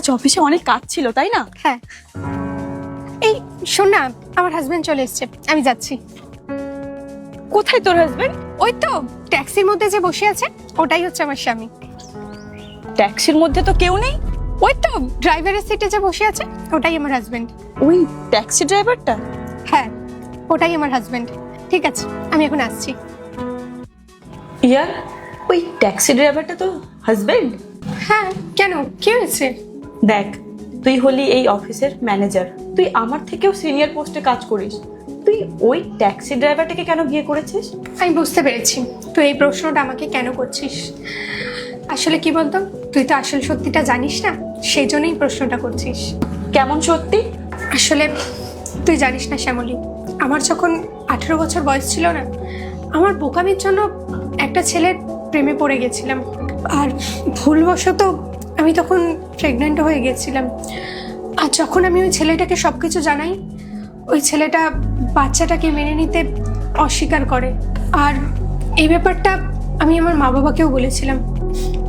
আজ অফিসে অনেক কাজ ছিল তাই না? হ্যাঁ, এই শোন না, আমার হাজবেন্ড চলে এসেছে, আমি যাচ্ছি। কোথায় তোর হাজবেন্ড? ওই তো ট্যাক্সির মধ্যে যে বসে আছে, ওটাই হচ্ছে আমার স্বামী। ট্যাক্সির মধ্যে তো কেউ নেই। ওই তো ড্রাইভারের সিটে যে বসে আছে, ওটাই আমার হাজবেন্ড। ওই ট্যাক্সি ড্রাইভারটা? হ্যাঁ, ওটাই আমার হাজবেন্ড। ঠিক আছে, আমি এখন আসছি। ইয়ার, ওই ট্যাক্সি ড্রাইভারটা তো হাজবেন্ড? হ্যাঁ, কেন, কি হয়েছে? দেখ, তুই হলি এই অফিসের ম্যানেজার, তুই আমার থেকেও সিনিয়র পোস্টে কাজ করিস, তুই ওই ট্যাক্সি ড্রাইভারটাকে কেন বিয়ে করেছিস? আমি বুঝতে পেরেছি তুই এই প্রশ্নটা আমাকে কেন করছিস। আসলে কি বলতো, তুই তো আসল সত্যিটা জানিস না, সেই জন্যই প্রশ্নটা করছিস। কেমন সত্যি? আসলে তুই জানিস না শ্যামলী, আমার যখন 18 বছর বয়স ছিল না, আমার বোকামির জন্য একটা ছেলের প্রেমে পড়ে গেছিলাম। আর ভুলবশত আমি তখন প্রেগনেন্ট হয়ে গেছিলাম। আর যখন আমি ওই ছেলেটাকে সব কিছু জানাই, ওই ছেলেটা বাচ্চাটাকে মেনে নিতে অস্বীকার করে। আর এই ব্যাপারটা আমি আমার মা বাবাকেও বলেছিলাম।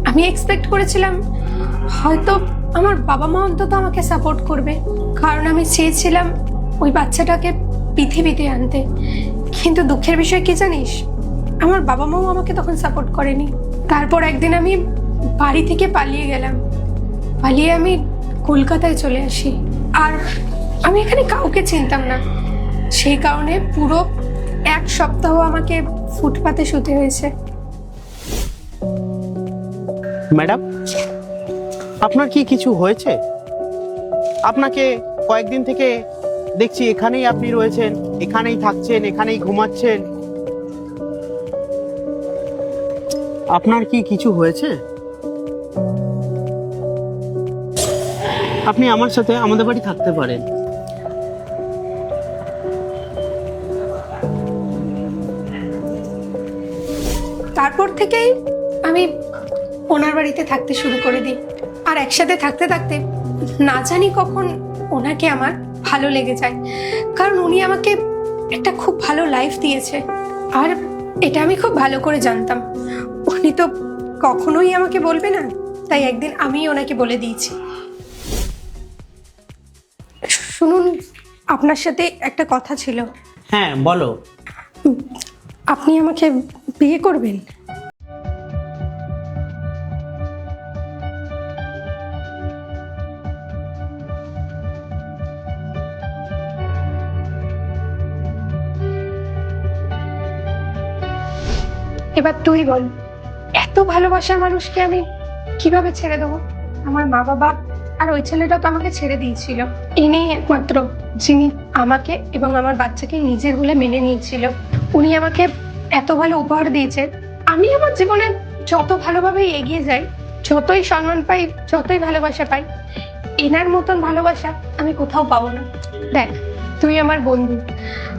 আমি এক্সপেক্ট করেছিলাম হয়তো আমার বাবা মা অন্তত আমাকে সাপোর্ট করবে, কারণ আমি চেয়েছিলাম ওই বাচ্চাটাকে পৃথিবীতে আনতে। কিন্তু দুঃখের বিষয় কি জানিস, আমার বাবা মাও আমাকে তখন সাপোর্ট করেনি। তারপর একদিন আমি বাড়ি থেকে পালিয়ে গেলাম, পালিয়ে আমি কলকাতায় চলে আসি। আর আমি এখানে কাউকে চিনতাম না, সেই কারণে পুরো 1 সপ্তাহ আমাকে ফুটপাতে শুতে হয়েছে। ম্যাডাম, আপনার কি কিছু হয়েছে? আপনাকে কয়েকদিন থেকে দেখছি এখানেই আপনি রয়েছেন, এখানেই থাকছেন, এখানেই ঘুমাচ্ছেন। আপনার কি কিছু হয়েছে? আপনি আমার সাথে আমাদের বাড়ি থাকতে পারেন। তারপর থেকেই আমি ওনার বাড়িতে থাকতে শুরু করে দিই। আর একসাথে থাকতে থাকতে না জানি কখন ওনাকে আমার ভালো লেগে যায়, কারণ উনি আমাকে একটা খুব ভালো লাইফ দিয়েছে। আর এটা আমি খুব ভালো করে জানতাম, উনি তো কখনোই আমাকে বলবে না, তাই একদিন আমি ওনাকে বলে দিয়েছি। শুনুন, আপনার সাথে একটা কথা ছিল। হ্যাঁ, বলো। আপনি আমাকে বিয়ে করবেন? এবার তুই বল, এত ভালোবাসার মানুষকে আমি কিভাবে ছেড়ে দেবো? আমার মা বাবা আর ওই ছেলেটা তো আমাকে ছেড়ে দিয়েছিল। ইনি একমাত্র যিনি আমাকে এবং আমার বাচ্চাকে নিজের বলে মেনে নিয়েছিল। উনি আমাকে এত ভালো উপহার দিয়েছে। আমি আমার জীবনে যত ভালোভাবে এগিয়ে যাই, যতই সম্মান পাই, যতই ভালোবাসা পাই, এনার মতন ভালোবাসা আমি কোথাও পাবো না। দেখ, তুই আমার বন্ধু,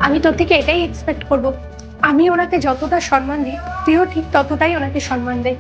আমি তোর থেকে এটাই এক্সপেক্ট করবো, আমি ওনাকে যতটা সম্মান দিই, তুইও ঠিক ততটাই ওনাকে সম্মান দে।